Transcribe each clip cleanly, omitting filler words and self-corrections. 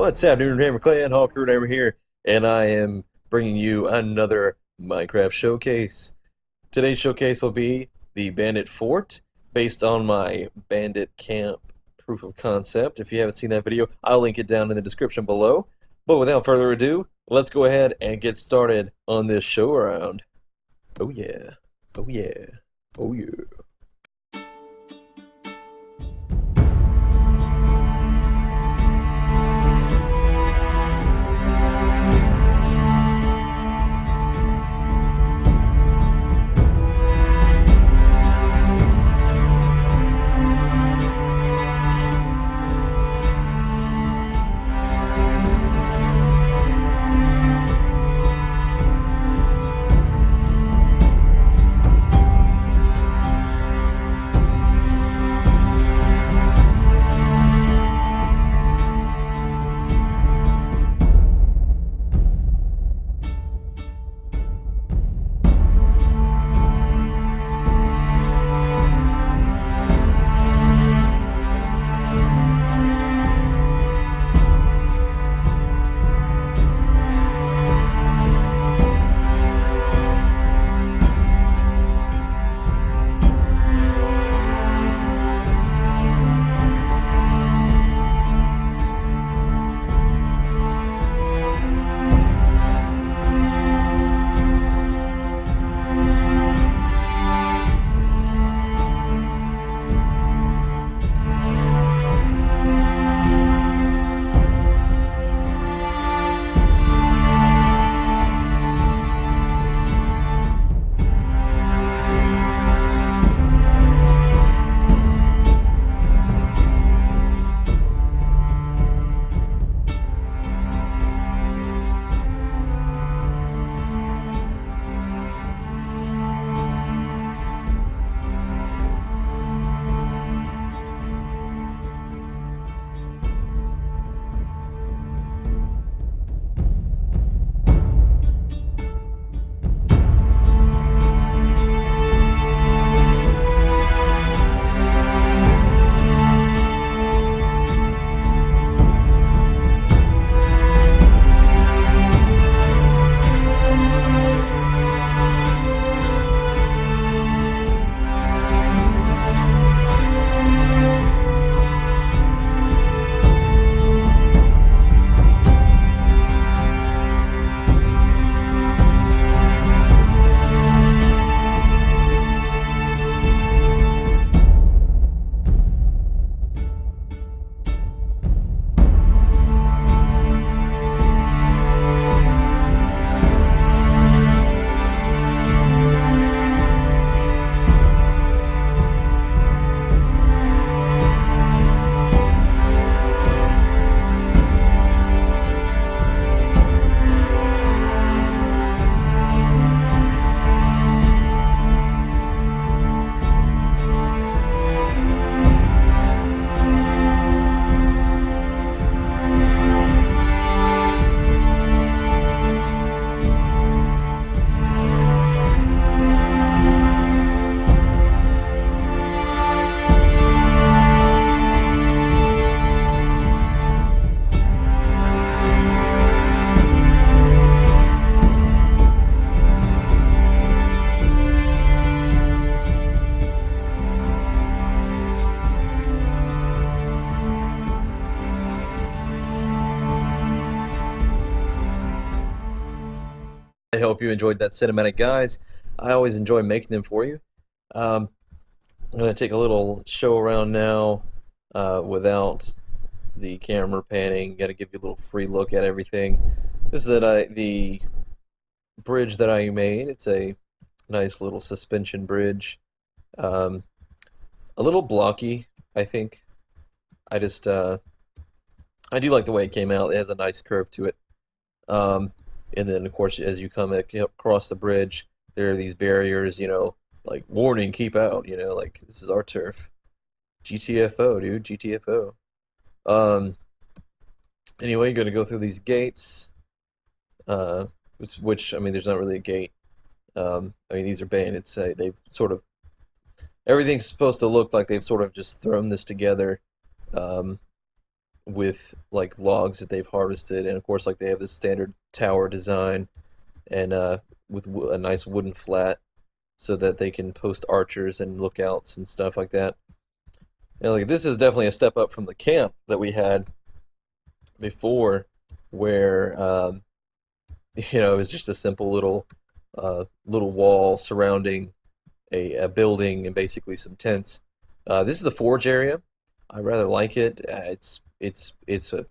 What's happening, MacLeod? Hawker here, and I am bringing you another Minecraft showcase. Today's showcase will be the Bandit Fort, based on my Bandit Camp proof of concept. If you haven't seen that video, I'll link it down in the description below. But without further ado, let's go ahead and get started on this show around. Oh yeah, oh yeah, oh yeah. I hope you enjoyed that cinematic, guys. I always enjoy making them for you. Um, I'm gonna take a little show around now, without the camera panning. Got to give you a little free look at everything. This is the bridge that I made. It's a nice little suspension bridge. Um, a little blocky, I think. I just I do like the way it came out. It has a nice curve to it. Um, and then, of course, as you come across the bridge, there are these barriers, like warning, keep out, like this is our turf. GTFO, dude, GTFO. Um, anyway, you're gonna go through these gates, which I mean, there's not really a gate. I mean, these are bandits. They've sort of everything's supposed to look like they've sort of just thrown this together, um, with like logs that they've harvested, and of course, like they have this standard tower design and with a nice wooden flat so that they can post archers and lookouts and stuff like that. And like this is definitely a step up from the camp that we had before, where it was just a simple little wall surrounding a building and basically some tents. This is the forge area. I rather like it. It's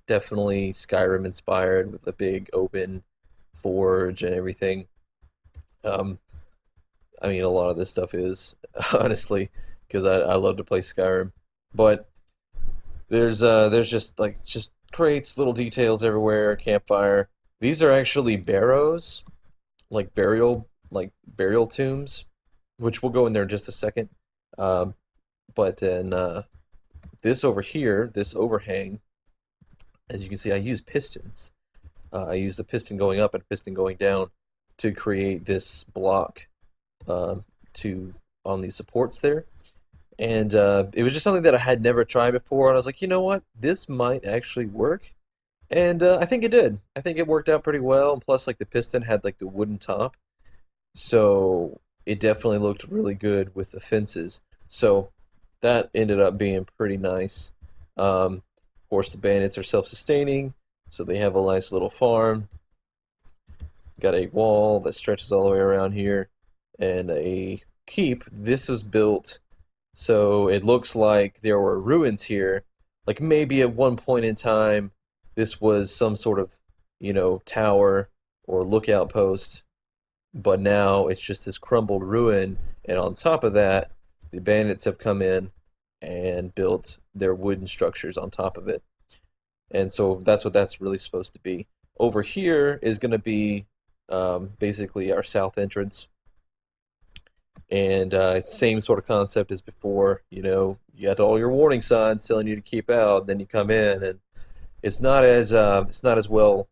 definitely Skyrim inspired with a big open forge and everything. Um, I mean, a lot of this stuff is honestly because I love to play Skyrim, but there's just crates, little details everywhere, campfire. These are actually barrows, like burial tombs, which we'll go in there in just a second. Um, but then this over here, this overhang, as you can see, I use pistons. I use the piston going up and piston going down to create this block um, to on these supports there. And it was just something that I had never tried before, and I was like, you know what, this might actually work. And I think it did. I think it worked out pretty well. And plus, like the piston had like the wooden top, so it definitely looked really good with the fences. So that ended up being pretty nice. Of course, the bandits are self-sustaining, so they have a nice little farm. Got a wall that stretches all the way around here, and a keep. This was built so it looks like there were ruins here. Like maybe at one point in time, this was some sort of, tower or lookout post, but now it's just this crumbled ruin. And on top of that, the bandits have come in and built their wooden structures on top of it. And so that's what that's really supposed to be. Over here is going to be basically our south entrance. And it's same sort of concept as before. You got all your warning signs telling you to keep out. Then you come in, and it's not as well.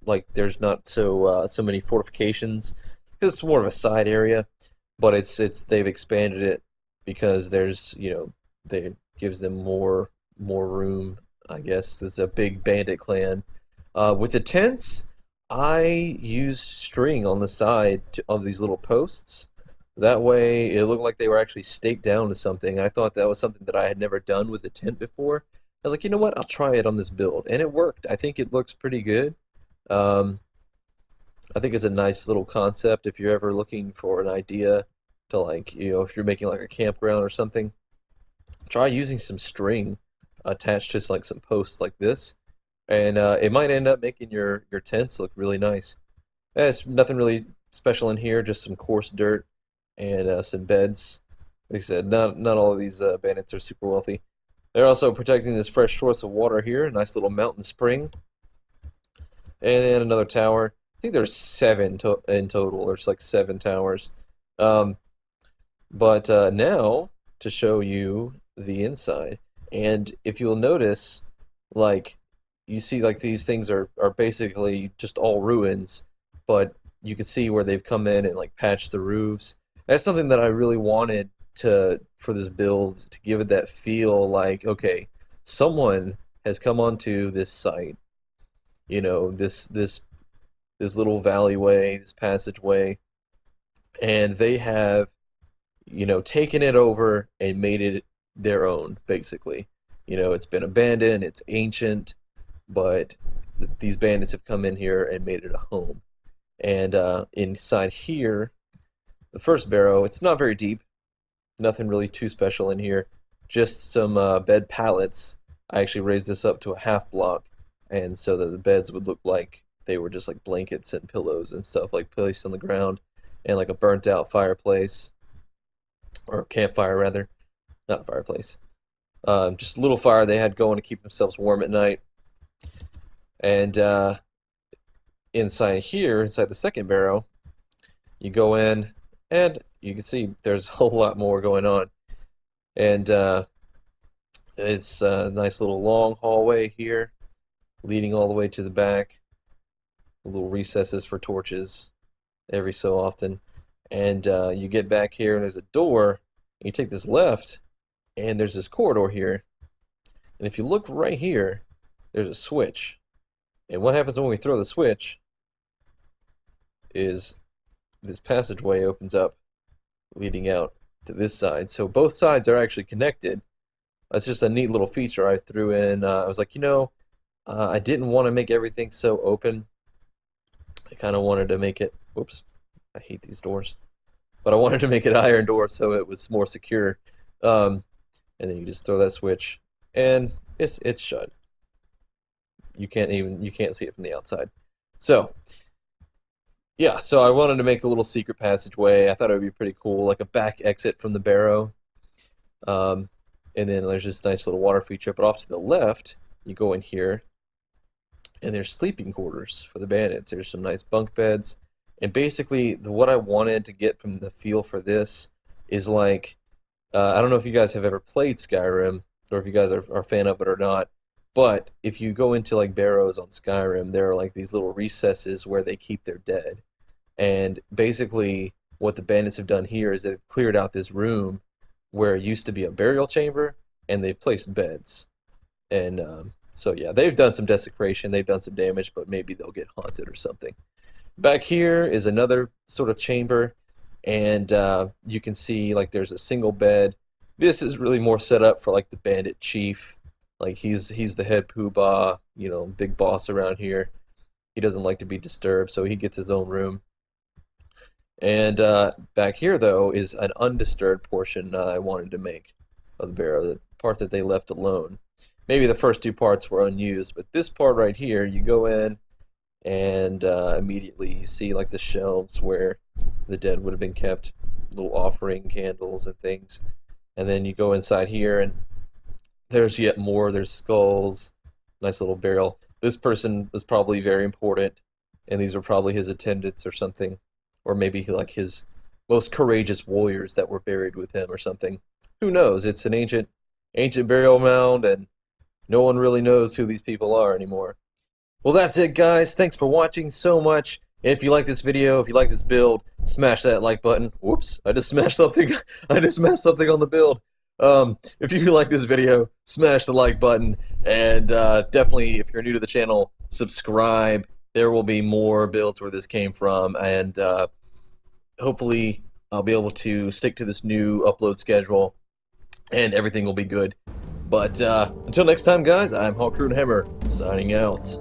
Like there's not so many fortifications because it's more of a side area. But it's they've expanded it because they gives them more room. I guess there's a big bandit clan. With the tents, I use string on the side of these little posts. That way, it looked like they were actually staked down to something. I thought that was something that I had never done with a tent before. I was like, you know what? I'll try it on this build, and it worked. I think it looks pretty good. Um, I think it's a nice little concept if you're ever looking for an idea to like, if you're making like a campground or something. Try using some string attached to like some posts like this, and it might end up making your tents look really nice. There's nothing really special in here, just some coarse dirt and some beds. Like I said, not all of these bandits are super wealthy. They're also protecting this fresh source of water here, a nice little mountain spring, and then another tower. I think there's seven in total. There's like seven towers. Um, but now to show you the inside, and if you'll notice, like you see, like these things are basically just all ruins, but you can see where they've come in and like patched the roofs. That's something that I really wanted to for this build to give it that feel like, okay, someone has come onto this site, this little valleyway, this passageway, and they have, taken it over and made it their own, basically. It's been abandoned, it's ancient, but these bandits have come in here and made it a home. And inside here, the first barrow, it's not very deep, nothing really too special in here, just some bed pallets. I actually raised this up to a half block, and so that the beds would look like they were just like blankets and pillows and stuff like placed on the ground, and like a burnt out fireplace, or campfire rather, not fireplace. Just a little fire they had going to keep themselves warm at night. And inside here, inside the second barrow, you go in, and you can see there's a whole lot more going on. And it's a nice little long hallway here, leading all the way to the back. Little recesses for torches every so often. And you get back here, and there's a door. And you take this left, and there's this corridor here. And if you look right here, there's a switch. And what happens when we throw the switch is this passageway opens up, leading out to this side. So both sides are actually connected. That's just a neat little feature I threw in. I was like, I didn't want to make everything so open. I kind of wanted to make it, whoops, I hate these doors. But I wanted to make it iron door so it was more secure. And then you just throw that switch, and it's shut. You can't see it from the outside. So yeah, so I wanted to make a little secret passageway. I thought it would be pretty cool, like a back exit from the barrow. And then there's this nice little water feature. But off to the left, you go in here, and there's sleeping quarters for the bandits. There's some nice bunk beds. And basically, what I wanted to get from the feel for this is like, I don't know if you guys have ever played Skyrim, or if you guys are a fan of it or not, but if you go into like barrows on Skyrim, there are like these little recesses where they keep their dead. And basically, what the bandits have done here is they've cleared out this room where it used to be a burial chamber, and they've placed beds. And so yeah, they've done some desecration, they've done some damage, but maybe they'll get haunted or something. Back here is another sort of chamber, and you can see like there's a single bed. This is really more set up for like the bandit chief. Like he's the head poobah, big boss around here. He doesn't like to be disturbed, so he gets his own room. And back here, though, is an undisturbed portion I wanted to make of the barrow, the part that they left alone. Maybe the first two parts were unused, but this part right here, you go in, and immediately you see like the shelves where the dead would have been kept, little offering candles and things. And then you go inside here, and there's yet more. There's skulls, nice little barrel. This person was probably very important, and these were probably his attendants or something. Or maybe like his most courageous warriors that were buried with him or something. Who knows? It's an ancient burial mound, and no one really knows who these people are anymore. Well, that's it, guys. Thanks for watching so much. If you like this video, if you like this build, smash that like button. Whoops, I just smashed something. I just smashed something on the build. If you like this video, smash the like button, and definitely, if you're new to the channel, subscribe. There will be more builds where this came from, and hopefully I'll be able to stick to this new upload schedule, and everything will be good. But until next time, guys, I'm Hawk Hammer, signing out.